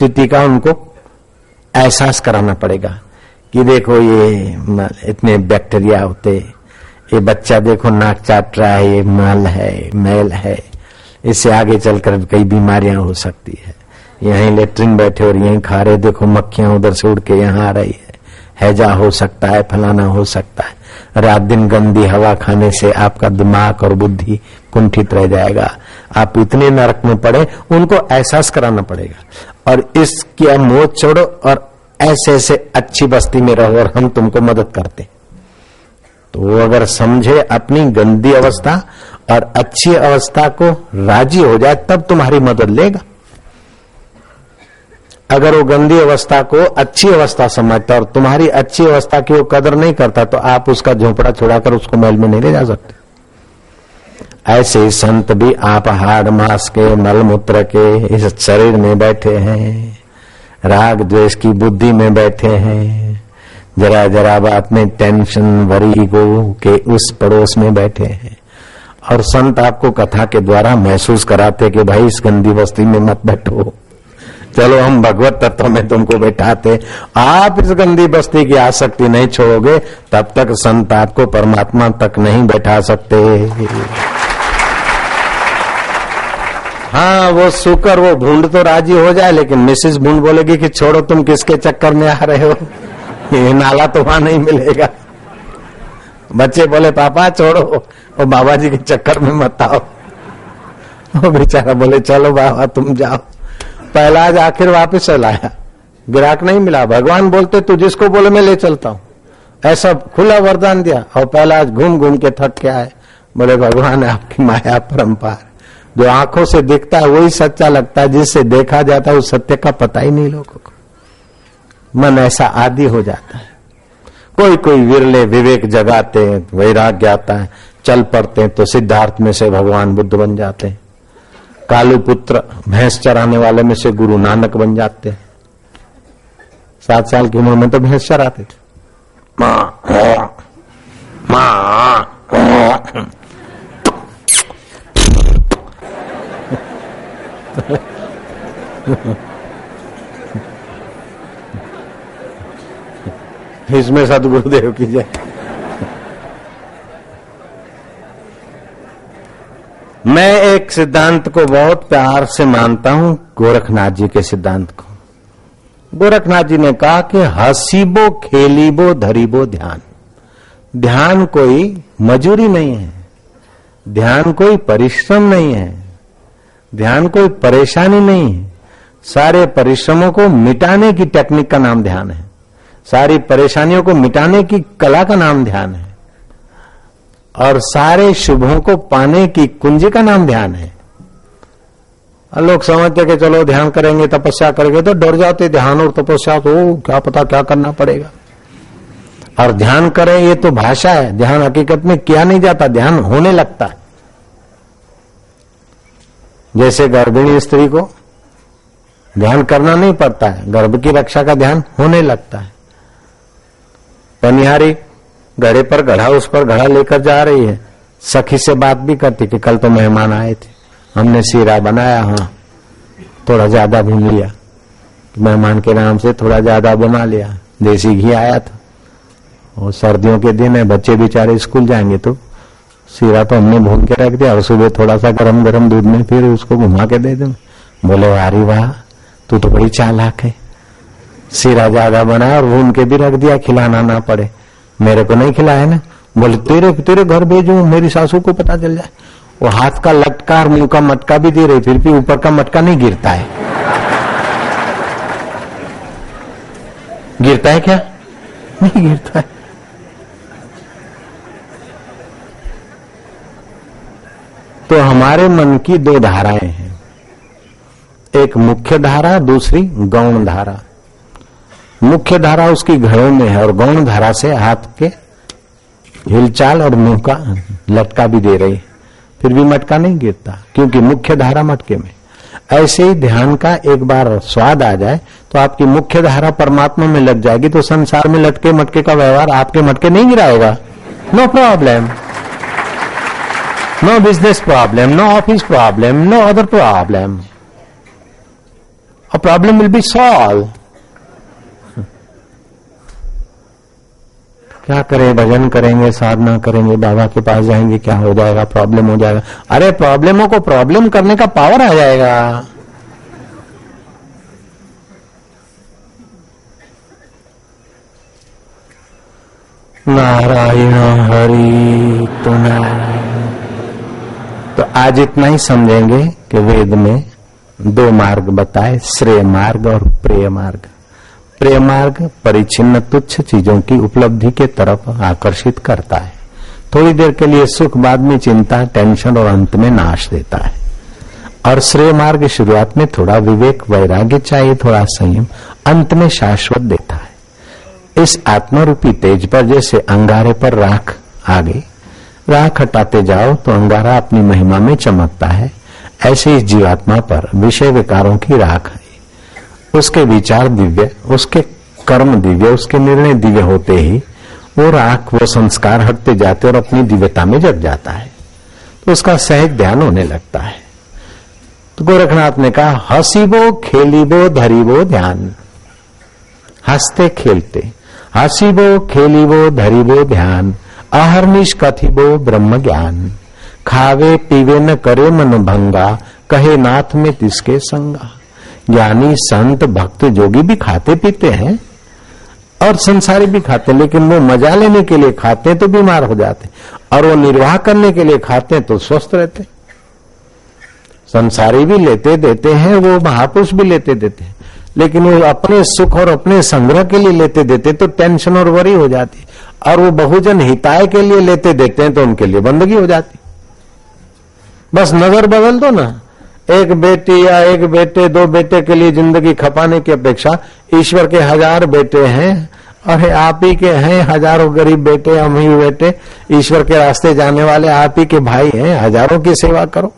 स्थिति का उनको एहसास कराना पड़ेगा कि देखो ये इतने बैक्टीरिया होते, ये बच्चा देखो नाक चाट रहा है, ये मैल है, इससे आगे चलकर कई बीमारियां हो सकती है। यहीं लेटरिन बैठे और यहीं खा रहे, देखो मक्खियां उधर से उड़ के यहाँ आ रही है, हैजा हो सकता है, फलाना हो सकता है। रात दिन गंदी हवा खाने से आपका दिमाग और बुद्धि कुंठित रह जाएगा, आप इतने नरक में पड़े, उनको एहसास कराना पड़ेगा। और इसकी मोह छोड़ो और ऐसे ऐसे अच्छी बस्ती में रहो और हम तुमको मदद करते। तो वो अगर समझे अपनी गंदी अवस्था और अच्छी अवस्था को राजी हो जाए तब तुम्हारी मदद लेगा। अगर वो गंदी अवस्था को अच्छी अवस्था समझता और तुम्हारी अच्छी अवस्था की वो कदर नहीं करता तो आप उसका झोपड़ा छुड़ाकर उसको महल में नहीं ले जा सकते। ऐसे ही संत भी आप हाड़ मांस के मल मूत्र के इस शरीर में बैठे हैं, राग द्वेष की बुद्धि में बैठे हैं, जरा जरा बात में टेंशन वरी को के उस पड़ोस में बैठे हैं। और संत आपको कथा के द्वारा महसूस कराते कि भाई इस गंदी बस्ती में मत बैठो, चलो हम भगवत तत्व में तुमको बैठाते। आप इस गंदी बस्ती की आसक्ति नहीं छोड़ोगे तब तक संत आपको परमात्मा तक नहीं बैठा सकते। हाँ, वो सुकर वो भूंड तो राजी हो जाए, लेकिन मिसेस भूंड बोलेगी कि छोड़ो, तुम किसके चक्कर में आ रहे हो, ये नाला तो वहां नहीं मिलेगा। बच्चे बोले पापा छोड़ो, और बाबा जी के चक्कर में मत आओ। वो बेचारा बोले चलो बाबा तुम जाओ। प्रहलाद आखिर वापस चलाया, ग्राहक नहीं मिला। भगवान बोलते तू जिसको बोले मैं ले चलता हूं, ऐसा खुला वरदान दिया। और प्रहलाद घूम घूम के थक के आए। बोले भगवान आपकी माया परंपार, जो आंखों से दिखता है वही सच्चा लगता है, जिससे देखा जाता है उस सत्य का पता ही नहीं लोगों को। मन ऐसा आदी हो जाता है। कोई कोई विरले विवेक जगाते हैं, वैराग्य आता है, चल पड़ते हैं तो सिद्धार्थ में से भगवान बुद्ध बन जाते हैं। कालू पुत्र भैंस चराने वाले में से गुरु नानक बन जाते हैं। 7 साल की उम्र में तो भैंस चराते थे। इसमें सदगुरुदेव की जय। मैं एक सिद्धांत को बहुत प्यार से मानता हूं, गोरखनाथ जी के सिद्धांत को। गोरखनाथ जी ने कहा कि हसीबो खेलीबो धरीबो ध्यान। ध्यान कोई मजूरी नहीं है, ध्यान कोई परिश्रम नहीं है, ध्यान कोई परेशानी नहीं है। सारे परिश्रमों को मिटाने की टेक्निक का नाम ध्यान है, सारी परेशानियों को मिटाने की कला का नाम ध्यान है, और सारे शुभों को पाने की कुंजी का नाम ध्यान है। और लोग समझते कि चलो ध्यान करेंगे तपस्या करेंगे, तो डर जाते ध्यान और तपस्या तो क्या पता क्या करना पड़ेगा। और ध्यान करें ये तो भाषा है, ध्यान हकीकत में किया नहीं जाता, ध्यान होने लगता है। जैसे गर्भिणी स्त्री को ध्यान करना नहीं पड़ता है, गर्भ की रक्षा का ध्यान होने लगता है। पनिहारी घड़े पर घड़ा, उस पर घड़ा लेकर जा रही है, सखी से बात भी करती कि कल तो मेहमान आए थे, हमने सीरा बनाया, हाँ थोड़ा ज्यादा भून लिया, मेहमान के नाम से थोड़ा ज्यादा बना लिया, देसी घी आया था, और सर्दियों के दिन है, बच्चे बेचारे स्कूल जाएंगे तो सीरा तो हमने भून के रख दिया, और सुबह थोड़ा सा गरम गरम दूध में फिर उसको घुमा के दे दे। बोले अरे वाह तू तो बड़ी चालाक है, सीरा ज्यादा बनाया और भून के भी रख दिया, खिलाना ना पड़े, मेरे को नहीं खिलाया ना। बोले तेरे घर भेजू, मेरी सासू को पता चल जाए। वो हाथ का लटका और मुंह का मटका भी दे रही, फिर भी ऊपर का मटका नहीं गिरता है। गिरता है क्या? नहीं गिरता है। तो हमारे मन की 2 धाराएं हैं, एक मुख्य धारा, दूसरी गौण धारा। मुख्य धारा उसकी घड़ों में है और गौण धारा से हाथ के हिलचाल और मुंह का लटका भी दे रही, फिर भी मटका नहीं गिरता, क्योंकि मुख्य धारा मटके में। ऐसे ही ध्यान का एक बार स्वाद आ जाए तो आपकी मुख्य धारा परमात्मा में लग जाएगी, तो संसार में लटके मटके का व्यवहार आपके मटके नहीं गिराएगा। No problem, no business problem, no office problem, no other problem. और प्रॉब्लम विल बी सॉल्व। क्या करें, भजन करेंगे, साधना करेंगे, बाबा के पास जाएंगे, क्या हो जाएगा, प्रॉब्लम हो जाएगा। अरे प्रॉब्लमों को प्रॉब्लम करने का पावर आ जाएगा। नारायण हरि तो नारायण। तो आज इतना ही समझेंगे कि वेद में दो मार्ग बताए, श्रेय मार्ग और प्रेय मार्ग। प्रेय मार्ग परिच्छिन्न तुच्छ चीजों की उपलब्धि के तरफ आकर्षित करता है, थोड़ी देर के लिए सुख, बाद में चिंता, टेंशन और अंत में नाश देता है। और श्रेय मार्ग शुरुआत में थोड़ा विवेक, वैराग्य चाहिए, थोड़ा संयम, अंत में शाश्वत देता है। इस आत्मरूपी तेज पर जैसे अंगारे पर राख आ गई, राख हटाते जाओ तो अंगारा अपनी महिमा में चमकता है, ऐसे इस जीवात्मा पर विषय विकारों की राख है। उसके विचार दिव्य, उसके कर्म दिव्य, उसके निर्णय दिव्य होते ही वो राख, वो संस्कार हटते जाते और अपनी दिव्यता में जग जाता है, तो उसका सहज ध्यान होने लगता है। तो गोरखनाथ ने कहा, हसीबो खेलीबो धरीबो ध्यान। हंसते खेलते, हसीबो खेलीबो धरीबो ध्यान, अहर्निश कथिबो ब्रह्म ज्ञान। खावे पीवे न करे मन भंगा, कहे नाथ में तिसके संगा। ज्ञानी संत भक्त जोगी भी खाते पीते हैं और संसारी भी खाते, लेकिन वो मजा लेने के लिए खाते तो बीमार हो जाते, और वो निर्वाह करने के लिए खाते तो स्वस्थ रहते। संसारी भी लेते देते हैं, वो महापुरुष भी लेते देते हैं, लेकिन वो अपने सुख और अपने संग्रह के लिए लेते देते तो टेंशन और वरी हो जाती, और वो बहुजन हिताय के लिए लेते देते हैं तो उनके लिए बंदगी हो जाती। बस नजर बदल दो ना, एक बेटी या एक बेटे, दो बेटे के लिए जिंदगी खपाने की अपेक्षा ईश्वर के 1000 बेटे हैं, और आप ही के हैं हजारों गरीब बेटे, हम ही बेटे, ईश्वर के रास्ते जाने वाले आप ही के भाई हैं, हजारों की सेवा करो।